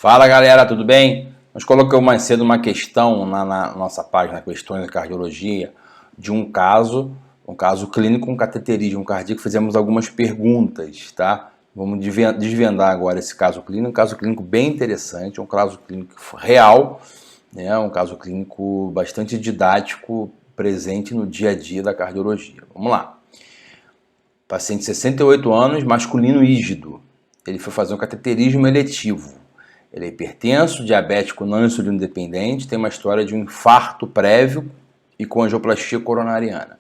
Fala galera, tudo bem? Nós colocamos mais cedo uma questão na nossa página Questões de Cardiologia de um caso clínico com cateterismo cardíaco. Fizemos algumas perguntas, tá? Vamos desvendar agora esse caso clínico, um caso clínico bem interessante, um caso clínico real, né? Um caso clínico bastante didático, presente no dia a dia da cardiologia. Vamos lá. Paciente de 68 anos, masculino rígido. Ele foi fazer um cateterismo eletivo. Ele é hipertenso, diabético não insulino dependente, tem uma história de um infarto prévio e com angioplastia coronariana.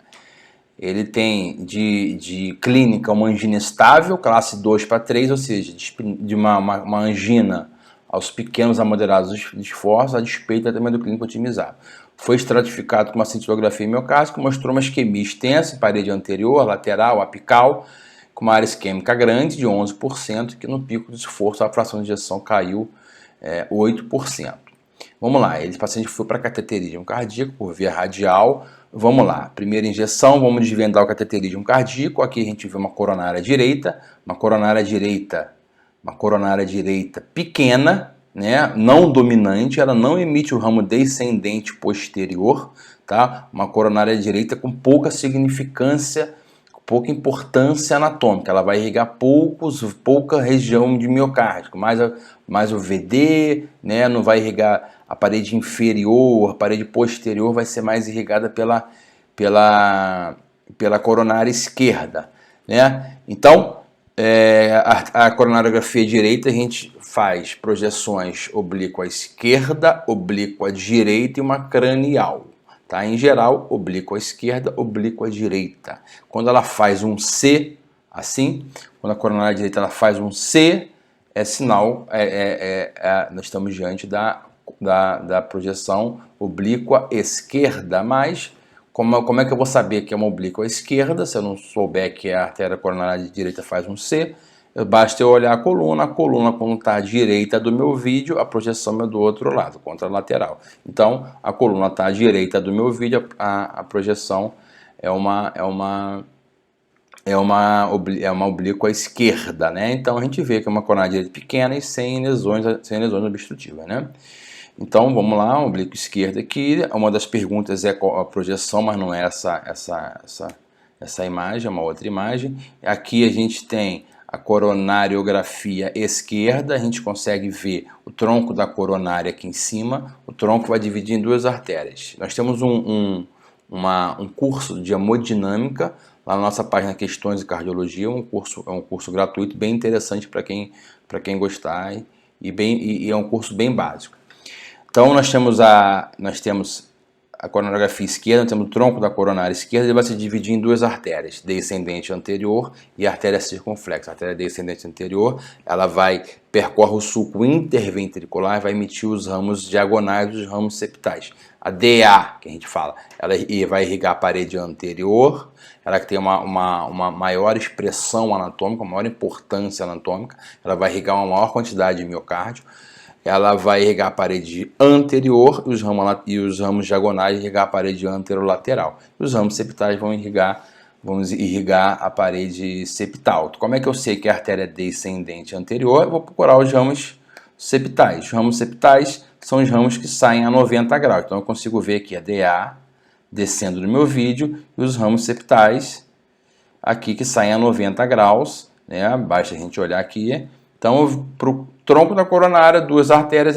Ele tem de clínica uma angina estável, classe 2 para 3, ou seja, de uma angina aos pequenos a moderados esforços, a despeito também do clínico otimizado. Foi estratificado com uma cintilografia miocárdica, mostrou uma isquemia extensa em parede anterior, lateral, apical, com uma área isquêmica grande de 11%, que no pico de esforço a fração de ejeção caiu 8%. Vamos lá, esse paciente foi para cateterismo cardíaco por via radial. Vamos lá, primeira injeção, vamos desvendar o cateterismo cardíaco. Aqui a gente vê uma coronária direita pequena, né, não dominante, ela não emite o ramo descendente posterior, tá? Uma coronária direita com pouca significância, pouca importância anatômica, ela vai irrigar pouca região de miocárdio, mais o VD, né, não vai irrigar a parede inferior, a parede posterior vai ser mais irrigada pela coronária esquerda, né? Então, a coronariografia direita a gente faz projeções oblíqua esquerda, oblíqua direita e uma cranial. Tá? Em geral, oblíqua esquerda, oblíqua direita. Quando ela faz um C, assim, quando a coronária direita ela faz um C, é sinal, nós estamos diante da projeção oblíqua esquerda, mas como é que eu vou saber que é uma oblíqua esquerda, se eu não souber que a artéria coronária direita faz um C? Basta eu olhar a coluna quando está à direita do meu vídeo, a projeção é do outro lado, contralateral. Então, a coluna está à direita do meu vídeo, a projeção é uma oblíqua esquerda, né? Então, a gente vê que é uma coronária direita pequena e sem lesões obstrutivas, né? Então, vamos lá, oblíqua esquerda aqui. Uma das perguntas é a projeção, mas não é essa imagem, é uma outra imagem. Aqui a gente tem a coronariografia esquerda, a gente consegue ver o tronco da coronária aqui em cima. O tronco vai dividir em duas artérias. Nós temos um curso de hemodinâmica lá na nossa página Questões de Cardiologia, é um curso gratuito, bem interessante para quem gostar e é um curso bem básico. Então nós temos a coronariografia esquerda, nós temos o tronco da coronária esquerda, ele vai se dividir em duas artérias, descendente anterior e artéria circunflexa. A artéria descendente anterior, ela percorre o sulco interventricular e vai emitir os ramos diagonais dos ramos septais. A DA, que a gente fala, ela vai irrigar a parede anterior, ela que tem uma maior expressão anatômica, uma maior importância anatômica, ela vai irrigar uma maior quantidade de miocárdio. Ela vai irrigar a parede anterior e os ramos diagonais irrigar a parede anterolateral. Os ramos septais vão irrigar a parede septal. Como é que eu sei que a artéria descendente anterior? Eu vou procurar os ramos septais. Os ramos septais são os ramos que saem a 90 graus. Então eu consigo ver aqui a DA descendo no meu vídeo e os ramos septais aqui que saem a 90 graus, né? Basta a gente olhar aqui. Então, para o tronco da coronária, duas artérias,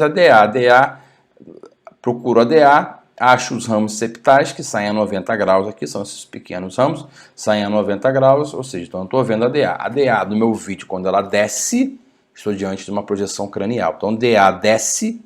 procuro a DA, acho os ramos septais que saem a 90 graus aqui, são esses pequenos ramos, saem a 90 graus, ou seja, então eu estou vendo a DA. A DA do meu vídeo, quando ela desce, estou diante de uma projeção cranial. Então, DA desce,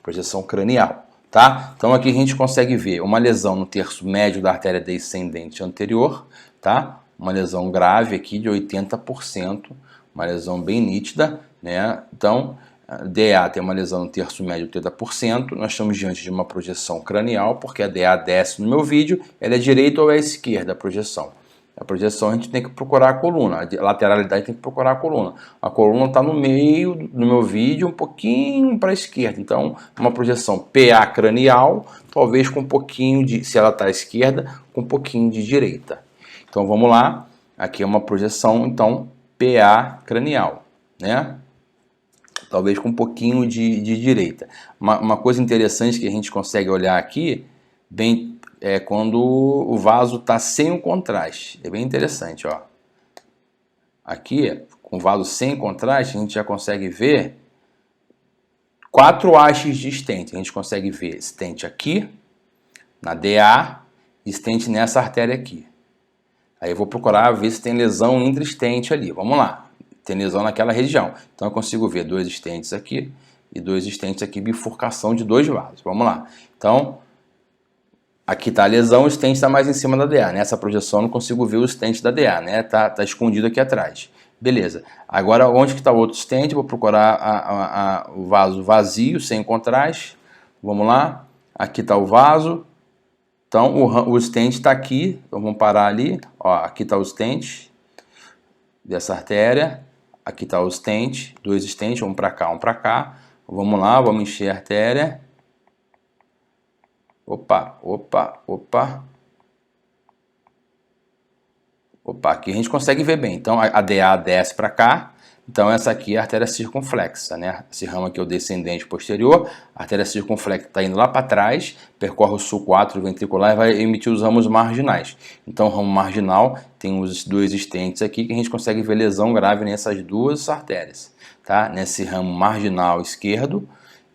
projeção cranial, tá? Então, aqui a gente consegue ver uma lesão no terço médio da artéria descendente anterior, tá? Uma lesão grave aqui de 80%, uma lesão bem nítida, né? Então, DA tem uma lesão no terço médio de 80%, nós estamos diante de uma projeção cranial, porque a DA desce no meu vídeo, ela é direita ou é esquerda a projeção? A projeção a gente tem que procurar a coluna, a lateralidade tem que procurar a coluna. A coluna está no meio do meu vídeo, um pouquinho para a esquerda, então uma projeção PA cranial, talvez com um pouquinho se ela está à esquerda, com um pouquinho de direita. Então vamos lá, aqui é uma projeção, então, PA cranial, né? talvez com um pouquinho de direita. Uma coisa interessante que a gente consegue olhar aqui, bem, é quando o vaso está sem o contraste. É bem interessante, ó. Aqui, com o vaso sem contraste, a gente já consegue ver 4 hastes de stent. A gente consegue ver stent aqui, na DA, e stent nessa artéria aqui. Aí eu vou procurar ver se tem lesão intra-stent ali. Vamos lá. Tem lesão naquela região. Então eu consigo ver 2 stents aqui e 2 stents aqui, bifurcação de 2 vasos. Vamos lá. Então, aqui está a lesão, o stent está mais em cima da DA. Nessa projeção eu não consigo ver o stent da DA, né? Tá escondido aqui atrás. Beleza. Agora, onde que está o outro stent? Vou procurar o vaso vazio, sem contraste. Vamos lá. Aqui está o vaso. Então, o stent está aqui. Então, vamos parar ali. Ó, aqui está o stent dessa artéria. Aqui está o stent. 2 stents, um para cá, um para cá. Vamos lá, vamos encher a artéria. Opa, opa, opa. Opa, aqui a gente consegue ver bem. Então, a DA desce para cá. Então, essa aqui é a artéria circunflexa, né? Esse ramo aqui é o descendente posterior. A artéria circunflexa está indo lá para trás, percorre o sulco átrio ventricular e vai emitir os ramos marginais. Então, o ramo marginal tem os 2 stents aqui que a gente consegue ver lesão grave nessas 2 artérias, tá? Nesse ramo marginal esquerdo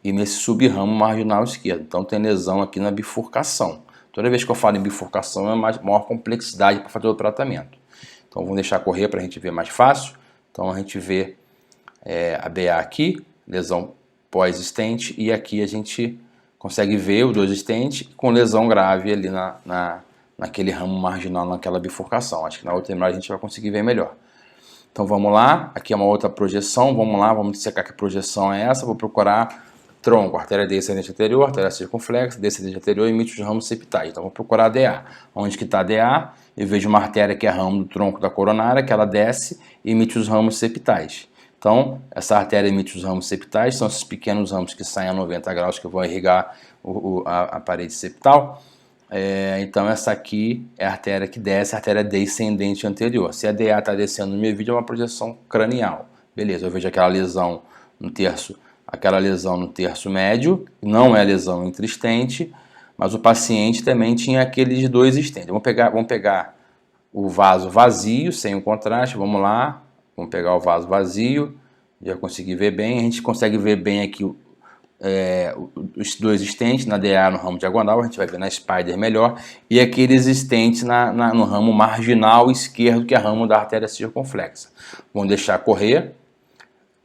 e nesse subramo marginal esquerdo. Então, tem lesão aqui na bifurcação. Toda vez que eu falo em bifurcação, é maior complexidade para fazer o tratamento. Então, vamos deixar correr para a gente ver mais fácil. Então, a gente vê a BA aqui, lesão pós-stent, e aqui a gente consegue ver os 2 stents com lesão grave ali naquele ramo marginal, naquela bifurcação. Acho que na outra imagem a gente vai conseguir ver melhor. Então, vamos lá. Aqui é uma outra projeção. Vamos lá, vamos dissecar que projeção é essa. Vou procurar tronco, artéria descendente anterior, artéria circunflexa, descendente anterior, emite os ramos septais. Então, vou procurar a DA. Onde que está a DA? Eu vejo uma artéria que é ramo do tronco da coronária, que ela desce e emite os ramos septais. Então, essa artéria emite os ramos septais, são esses pequenos ramos que saem a 90 graus que vão irrigar a parede septal. Então, essa aqui é a artéria que desce, a artéria descendente anterior. Se a DA está descendo no meu vídeo, é uma projeção cranial. Beleza, eu vejo aquela lesão no terço médio, não é lesão intra-stente, mas o paciente também tinha aqueles 2 stents. Vamos pegar o vaso vazio, sem o contraste, vamos lá, vamos pegar o vaso vazio, já consegui ver bem, a gente consegue ver bem aqui os 2 stents na DA no ramo diagonal, a gente vai ver na Spider melhor, e aqueles stents no ramo marginal esquerdo, que é ramo da artéria circunflexa. Vamos deixar correr.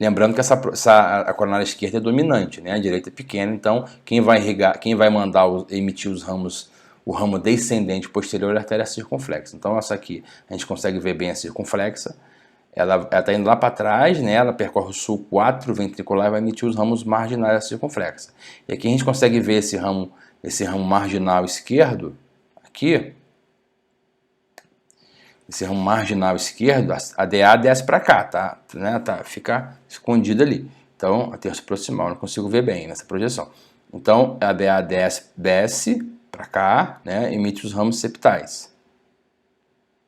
Lembrando que a coronária esquerda é dominante, né? A direita é pequena, então quem vai mandar emitir os ramos, o ramo descendente posterior é a artéria circunflexa. Então essa aqui a gente consegue ver bem a circunflexa, ela está indo lá para trás, né? Ela percorre o sulco átrio ventricular e vai emitir os ramos marginais da circunflexa. E aqui a gente consegue ver esse ramo marginal esquerdo, aqui. Esse ramo marginal esquerdo, a DA desce para cá, tá? Fica escondida ali. Então, a terço proximal, não consigo ver bem nessa projeção. Então, a DA desce para cá, né? Emite os ramos septais.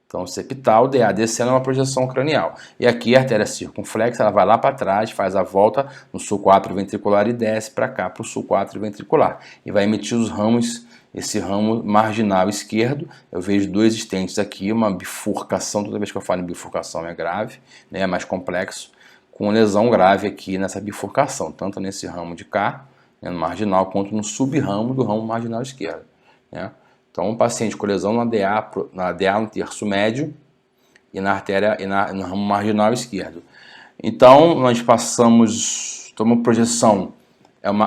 Então, septal, DA descendo é uma projeção cranial. E aqui a artéria circunflexa, ela vai lá para trás, faz a volta no sulco átrio ventricular e desce para cá, para o sulco átrio ventricular. E vai emitir os ramos. Esse ramo marginal esquerdo, eu vejo 2 stents aqui, uma bifurcação, toda vez que eu falo em bifurcação é grave, né, é mais complexo, com lesão grave aqui nessa bifurcação, tanto nesse ramo de cá, né, no marginal, quanto no subramo do ramo marginal esquerdo. Né. Então, um paciente com lesão na DA no terço médio e na artéria e no ramo marginal esquerdo. Então, nós passamos, uma projeção.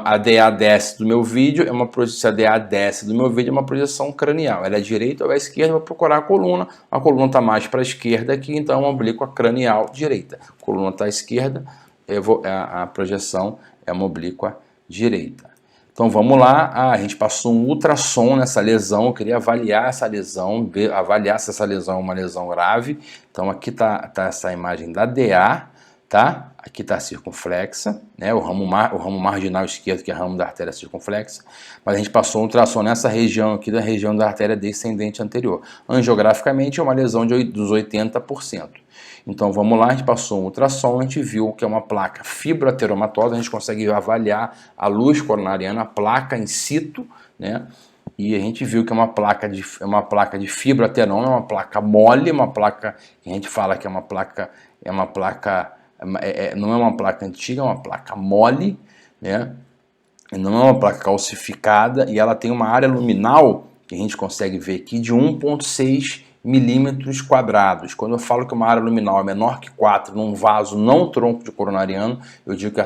A DA desce do meu vídeo, se a DA desce do meu vídeo, é uma projeção cranial. Ela é direita ou é esquerda, eu vou procurar a coluna está mais para a esquerda aqui, então é uma oblíqua cranial direita. A coluna está à esquerda, a projeção é uma oblíqua direita. Então vamos lá, a gente passou um ultrassom nessa lesão, eu queria avaliar essa lesão, avaliar se essa lesão é uma lesão grave. Então aqui está essa imagem da DA, tá? Aqui está a circunflexa, né? O ramo marginal esquerdo, que é o ramo da artéria circunflexa, mas a gente passou um ultrassom nessa região aqui, da região da artéria descendente anterior. Angiograficamente é uma lesão dos 80%. Então vamos lá, a gente passou um ultrassom, a gente viu que é uma placa fibroateromatosa, a gente consegue avaliar a luz coronariana, a placa in situ, né? E a gente viu que é uma placa de fibroateroma, é uma placa mole, uma placa que a gente fala que é uma placa não é uma placa antiga, é uma placa mole, né? Não é uma placa calcificada, e ela tem uma área luminal, que a gente consegue ver aqui, de 1,6 milímetros quadrados. Quando eu falo que uma área luminal é menor que 4 num vaso não tronco de coronariano, eu digo que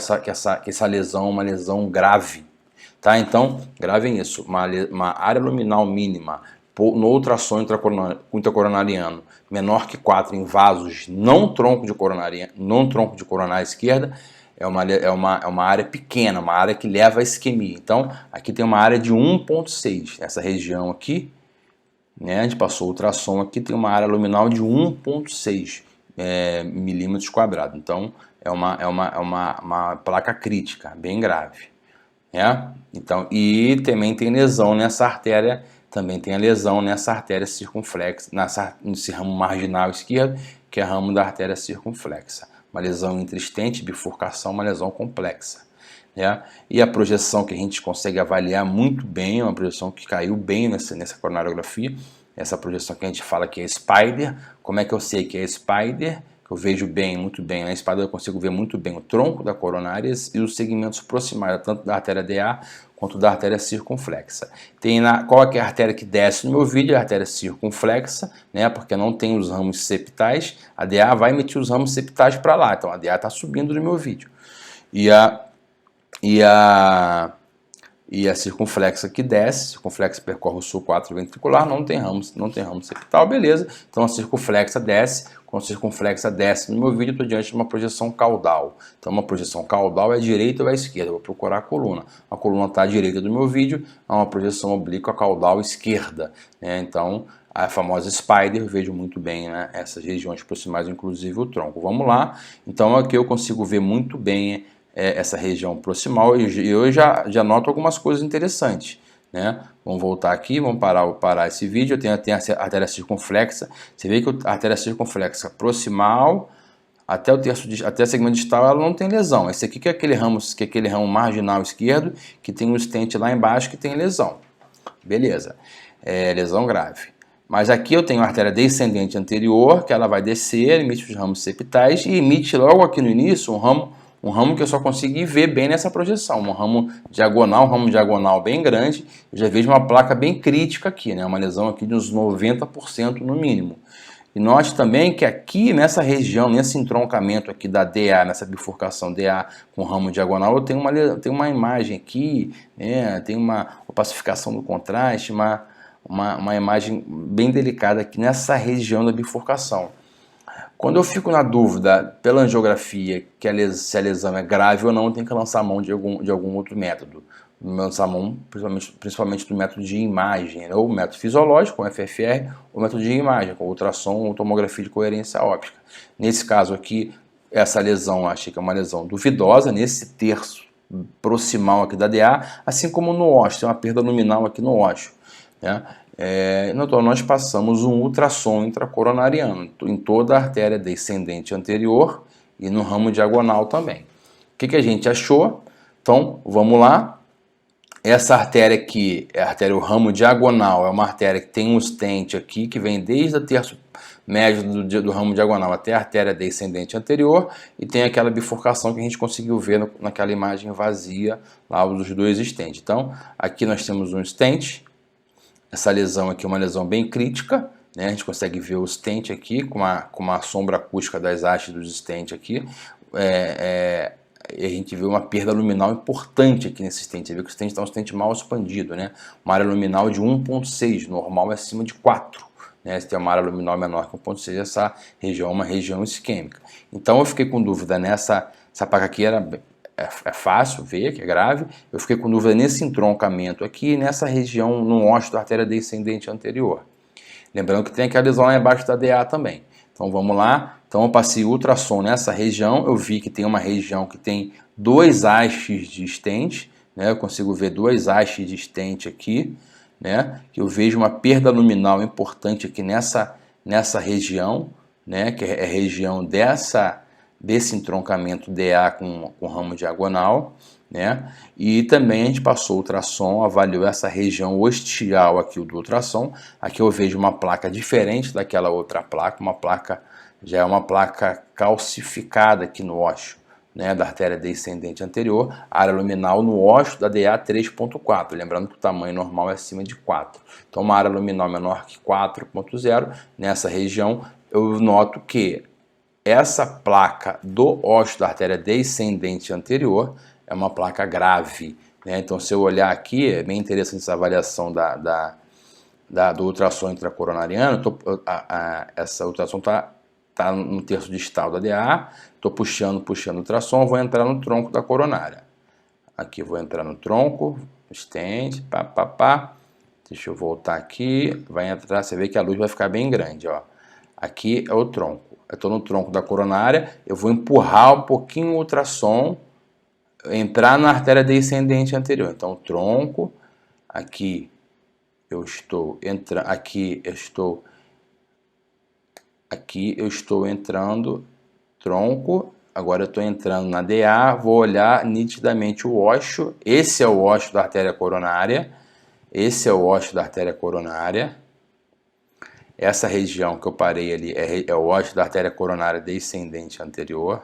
essa lesão é uma lesão grave. Tá? Então, gravem isso, uma área luminal mínima no ultrassom intracoronariano menor que 4 em vasos não tronco de coronária esquerda, é uma área pequena, uma área que leva à isquemia. Então, aqui tem uma área de 1,6, essa região aqui, né, a gente passou o ultrassom aqui, tem uma área luminal de 1,6 milímetros quadrados. Então, é uma placa crítica, bem grave. Então, e também tem lesão nessa artéria, também tem a lesão nessa artéria circunflexa, nesse ramo marginal esquerdo, que é o ramo da artéria circunflexa. Uma lesão intrastente, bifurcação, uma lesão complexa. E a projeção que a gente consegue avaliar muito bem, uma projeção que caiu bem nessa coronariografia, essa projeção que a gente fala que é Spider. Como é que eu sei que é Spider? Eu vejo muito bem, na espada eu consigo ver muito bem o tronco da coronária e os segmentos proximais, tanto da artéria DA quanto da artéria circunflexa. Qual é a artéria que desce no meu vídeo? A artéria circunflexa, né, porque não tem os ramos septais, a DA vai emitir os ramos septais para lá, então a DA está subindo no meu vídeo. E a circunflexa que desce, circunflexa percorre o sul 4 ventricular, não tem ramo septal, beleza. Então a circunflexa desce, quando a circunflexa desce no meu vídeo, eu estou diante de uma projeção caudal. Então uma projeção caudal é à direita ou à esquerda, eu vou procurar a coluna. A coluna está à direita do meu vídeo, é uma projeção oblíqua caudal esquerda, né? Então a famosa Spider, eu vejo muito bem, né, essas regiões proximais, inclusive o tronco. Vamos lá, então aqui eu consigo ver muito bem essa região proximal, e eu já noto algumas coisas interessantes, né? Vamos voltar aqui, vamos parar esse vídeo. Eu tenho a artéria circunflexa. Você vê que a artéria circunflexa proximal até o segmento distal, ela não tem lesão. Esse aqui que é aquele ramo marginal esquerdo, que tem um stent lá embaixo que tem lesão. Beleza, lesão grave. Mas aqui eu tenho a artéria descendente anterior, que ela vai descer, emite os ramos septais e emite logo aqui no início um ramo que eu só consegui ver bem nessa projeção, um ramo diagonal bem grande. Eu já vejo uma placa bem crítica aqui, né? Uma lesão aqui de uns 90% no mínimo. E note também que aqui nessa região, nesse entroncamento aqui da DA, nessa bifurcação DA com ramo diagonal, eu tenho uma imagem aqui, né? Tem uma opacificação do contraste, uma imagem bem delicada aqui nessa região da bifurcação. Quando eu fico na dúvida pela angiografia se a lesão é grave ou não, eu tenho que lançar mão de algum outro método. Lançar mão principalmente do método de imagem, né? Ou método fisiológico, com FFR, ou método de imagem, com ultrassom ou tomografia de coerência óptica. Nesse caso aqui, essa lesão, eu achei que é uma lesão duvidosa, nesse terço proximal aqui da DA, assim como no ósseo, tem uma perda luminal aqui no ósseo, né? Então nós passamos um ultrassom intracoronariano em toda a artéria descendente anterior e no ramo diagonal também. O que a gente achou? Então, vamos lá. Essa artéria aqui, o ramo diagonal, é uma artéria que tem um stent aqui, que vem desde o terço médio do ramo diagonal até a artéria descendente anterior, e tem aquela bifurcação que a gente conseguiu ver naquela imagem vazia lá dos dois stents. Então, aqui nós temos um stent. Essa lesão aqui é uma lesão bem crítica, né? A gente consegue ver o stent aqui com uma sombra acústica das hastes dos stent aqui. A gente vê uma perda luminal importante aqui nesse stent. Você vê que o stent está um stent mal expandido, né? Uma área luminal de 1,6, normal é acima de 4. Né? Se tem uma área luminal menor que 1,6, essa região é uma região isquêmica. Então eu fiquei com dúvida essa placa aqui é fácil ver que é grave. Eu fiquei com dúvida nesse entroncamento aqui, nessa região no ósseo da artéria descendente anterior. Lembrando que tem aquela lesão lá embaixo da DA também. Então vamos lá, Então eu passei ultrassom nessa região, eu vi que tem uma região que tem 2 hastes de stent, né? Eu consigo ver 2 hastes de stent aqui, né? Eu vejo uma perda luminal importante aqui nessa região, né? Que é a região desse entroncamento DA com ramo diagonal, né? E também a gente passou o ultrassom, avaliou essa região ostial aqui do ultrassom. Aqui eu vejo uma placa diferente daquela outra placa, já é uma placa calcificada aqui no ósseo, né, da artéria descendente anterior, área luminal no ósseo da DA 3.4, lembrando que o tamanho normal é acima de 4. Então uma área luminal menor que 4.0, nessa região eu noto que essa placa do ósseo da artéria descendente anterior é uma placa grave, né? Então se eu olhar aqui, é bem interessante essa avaliação do ultrassom intracoronariano. Essa ultrassom está no terço distal da DA, estou puxando o ultrassom, vou entrar no tronco da coronária. Aqui vou entrar no tronco, stent, pá. Deixa eu voltar aqui, vai entrar, você vê que a luz vai ficar bem grande, ó. Aqui é o tronco, eu estou no tronco da coronária, eu vou empurrar um pouquinho o ultrassom, entrar na artéria descendente anterior. Então, tronco, aqui eu estou entrando, aqui eu estou entrando, tronco, agora eu estou entrando na DA, vou olhar nitidamente o ósseo, esse é o ósseo da artéria coronária, essa região que eu parei ali é o ósseo da artéria coronária descendente anterior,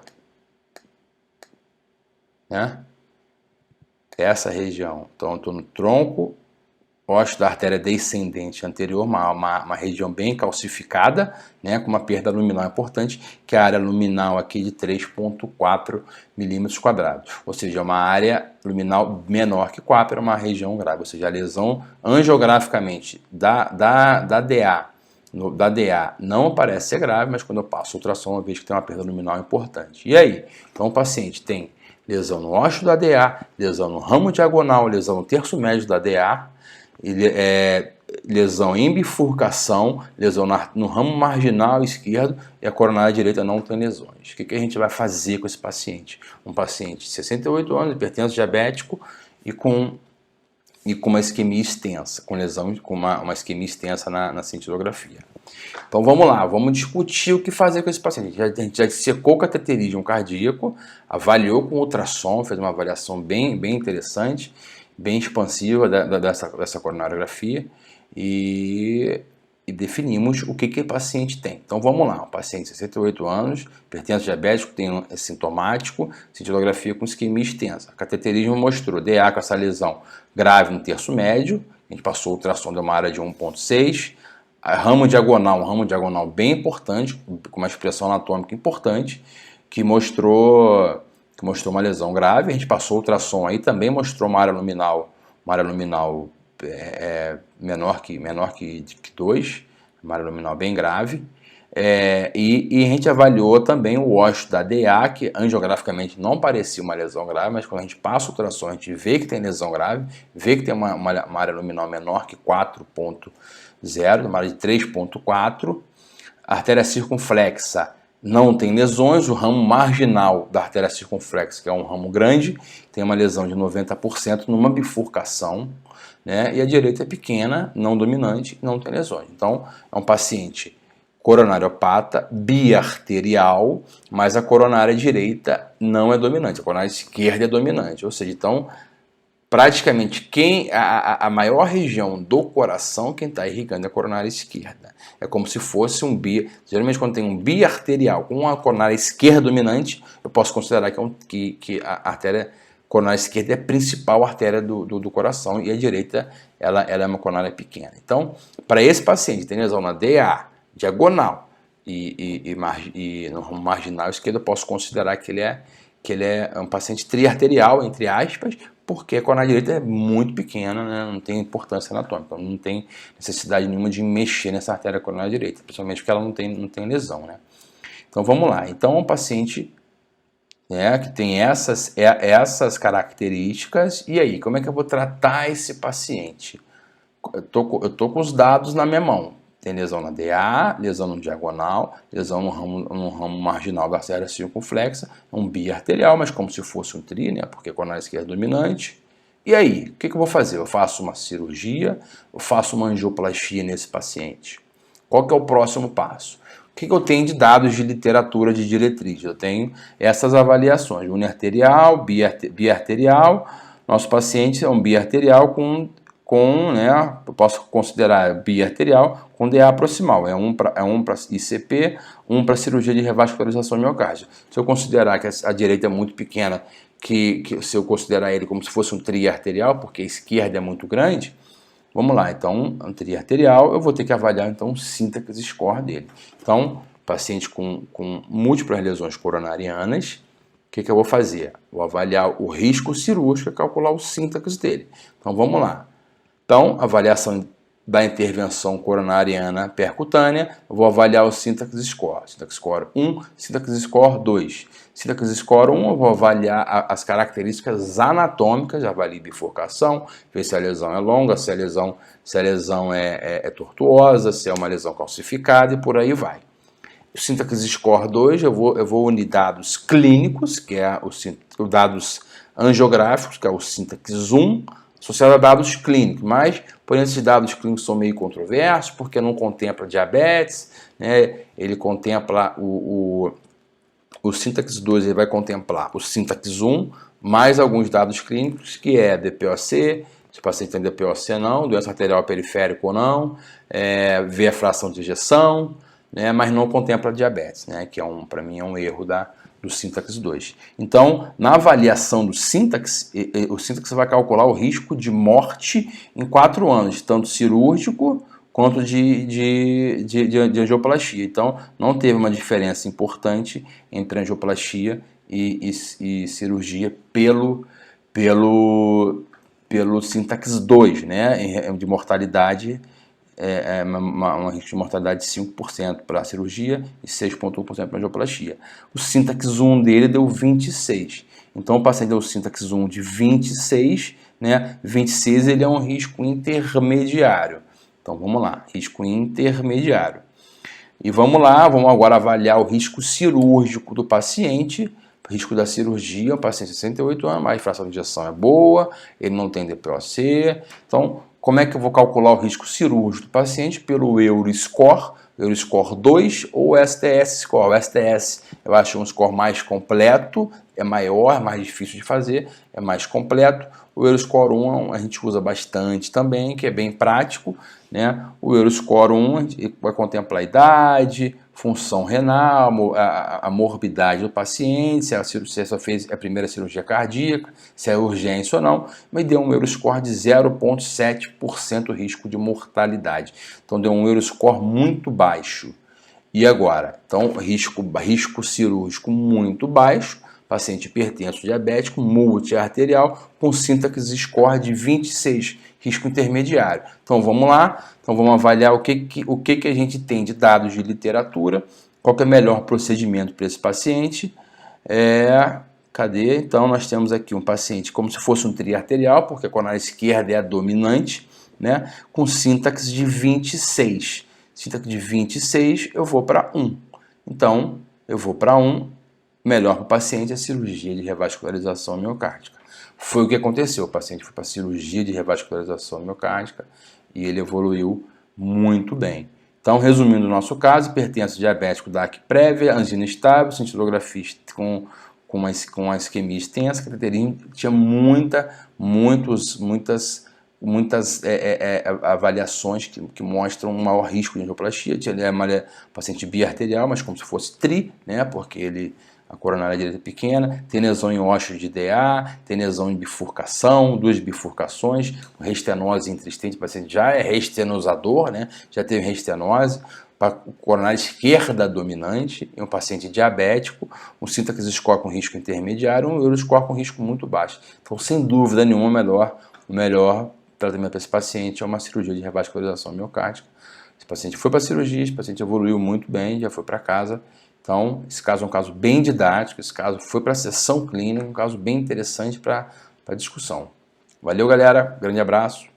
né? Essa região, então eu estou no tronco, ósseo da artéria descendente anterior, uma região bem calcificada, né, com uma perda luminal importante, que é a área luminal aqui de 3.4 milímetros quadrados, ou seja, uma área luminal menor que 4, é uma região grave, ou seja, a lesão angiograficamente da DA não parece ser grave, mas quando eu passo o ultrassom eu vejo que tem uma perda luminal importante. E aí? Então o paciente tem lesão no ósseo da DA, lesão no ramo diagonal, lesão no terço médio da DA, lesão em bifurcação, lesão no ramo marginal esquerdo, e a coronária direita não tem lesões. O que a gente vai fazer com esse paciente? Um paciente de 68 anos, hipertenso, diabético e com uma isquemia extensa, com uma isquemia extensa na cintilografia. Então vamos lá, vamos discutir o que fazer com esse paciente. A gente já dissecou o cateterismo cardíaco, avaliou com ultrassom, fez uma avaliação bem interessante, bem expansiva dessa coronariografia e definimos o que o paciente tem. Então vamos lá, um paciente de 68 anos, hipertenso diabético, é sintomático, cintilografia com isquemia extensa. O cateterismo mostrou DA com essa lesão grave no terço médio, a gente passou o ultrassom de uma área de 1.6, ramo diagonal bem importante, com uma expressão anatômica importante, que mostrou uma lesão grave. A gente passou o ultrassom aí, também mostrou uma área luminal menor que 2, uma área luminal bem grave. E a gente avaliou também o ósseo da DA, que angiograficamente não parecia uma lesão grave, mas quando a gente passa o ultrassom, a gente vê que tem lesão grave, vê que tem uma área luminal menor que 4.0, uma área de 3.4. A artéria circunflexa não tem lesões, o ramo marginal da artéria circunflexa, que é um ramo grande, tem uma lesão de 90% numa bifurcação, né? E a direita é pequena, não dominante, não tem lesões. Então, é um paciente coronariopata, biarterial, mas a coronária direita não é dominante, a coronária esquerda é dominante, ou seja, então, praticamente a maior região do coração, quem está irrigando é a coronária esquerda. É como se fosse geralmente quando tem um biarterial com uma coronária esquerda dominante, eu posso considerar que a artéria coronária esquerda é a principal artéria do coração e a direita ela é uma coronária pequena. Então, para esse paciente que tem lesão na DA, diagonal e no ramo marginal esquerdo, eu posso considerar que ele é um paciente triarterial, entre aspas, porque a coronária direita é muito pequena, né? Não tem importância anatômica, então não tem necessidade nenhuma de mexer nessa artéria coronária direita, principalmente porque ela não tem lesão, né? Então vamos lá, então é um paciente, né, que tem essas características, e aí, como é que eu vou tratar esse paciente? Eu tô com os dados na minha mão, Tem lesão na DA, lesão no diagonal, lesão no ramo marginal da artéria circunflexa, um biarterial, mas como se fosse um tri, né? Porque a coronária esquerda é dominante. E aí, o que eu vou fazer? Eu faço uma cirurgia, eu faço uma angioplastia nesse paciente. Qual que é o próximo passo? O que eu tenho de dados de literatura de diretriz? Eu tenho essas avaliações, uniarterial, biarterial. Nosso paciente é um biarterial né, eu posso considerar biarterial com DA proximal, é um para ICP, um para cirurgia de revascularização miocárdica. Se eu considerar que a direita é muito pequena, que se eu considerar ele como se fosse um triarterial, porque a esquerda é muito grande, vamos lá, então, um triarterial, eu vou ter que avaliar então o síntese score dele. Então, paciente com múltiplas lesões coronarianas, o que eu vou fazer? Vou avaliar o risco cirúrgico e calcular o síntese dele. Então, vamos lá. Então, avaliação da intervenção coronariana percutânea, eu vou avaliar o síntese score. Síntese score 1, síntese score 2. Síntese score 1, eu vou avaliar as características anatômicas, avalio bifurcação, ver se a lesão é longa, se a lesão é tortuosa, se é uma lesão calcificada e por aí vai. O síntese score 2, eu vou unir dados clínicos, que é os dados angiográficos, que é o síntese 1, associado a dados clínicos, mas, porém, esses dados clínicos são meio controversos, porque não contempla diabetes, né? Ele contempla o síntese 2, ele vai contemplar o síntese 1, mais alguns dados clínicos, que é DPOC, se o paciente tem DPOC não, doença arterial periférica ou não, ver a fração de ejeção, né? Mas não contempla diabetes, né? Que para mim é um erro do síntese 2. Então, na avaliação do síntese, o síntese vai calcular o risco de morte em 4 anos, tanto cirúrgico quanto de angioplastia. Então, não teve uma diferença importante entre angioplastia e cirurgia pelo síntese 2, né, de mortalidade. Um risco de mortalidade de 5% para a cirurgia e 6,1% para a angioplastia. O síntese 1 dele deu 26. Então, o paciente deu o síntese 1 de 26, né? 26 ele é um risco intermediário. Então, vamos lá, risco intermediário. E vamos lá, vamos agora avaliar o risco cirúrgico do paciente. Risco da cirurgia, o paciente de 68 anos, a fração de injeção é boa, ele não tem DPOC. Então, como é que eu vou calcular o risco cirúrgico do paciente? Pelo Euroscore 2 ou STS Score. O STS eu acho um score mais completo, é maior, é mais difícil de fazer, é mais completo. O Euroscore 1 a gente usa bastante também, que é bem prático, né? O Euroscore 1 vai contemplar a idade, função renal, a morbidade do paciente, se essa fez a primeira cirurgia cardíaca, se é urgência ou não, mas deu um Euroscore de 0,7% risco de mortalidade. Então deu um Euroscore muito baixo. E agora? Então, risco cirúrgico muito baixo, paciente hipertenso diabético, multiarterial, com síntese score de 26, risco intermediário. Então vamos lá, então vamos avaliar o que a gente tem de dados de literatura, qual que é o melhor procedimento para esse paciente. Cadê? Então nós temos aqui um paciente como se fosse um triarterial, porque a coronária esquerda é a dominante, né, com síntese de 26. Síntese de 26, eu vou para 1. Então, eu vou para 1, melhor para o paciente a cirurgia de revascularização miocárdica. Foi o que aconteceu, o paciente foi para a cirurgia de revascularização miocárdica e ele evoluiu muito bem. Então, resumindo o nosso caso, hipertenso diabético DAC prévia, angina estável, cintilografia com uma isquemia extensa, cateterismo, tinha muitas avaliações que mostram um maior risco de angioplastia. Ele é paciente biarterial, mas como se fosse tri, né, porque a coronária direita é pequena, tem lesão em ossos de DA, tem lesão em bifurcação, 2 bifurcações, restenose intrastente, o paciente já é restenosador, né, já teve restenose, coronária esquerda dominante, em um paciente diabético, um síntese score com risco intermediário, um Euroscore com risco muito baixo. Então, sem dúvida nenhuma, o melhor tratamento para esse paciente é uma cirurgia de revascularização miocárdica. Esse paciente foi para a cirurgia, esse paciente evoluiu muito bem, já foi para casa. Então, esse caso é um caso bem didático, esse caso foi para a sessão clínica, um caso bem interessante para a discussão. Valeu, galera, grande abraço.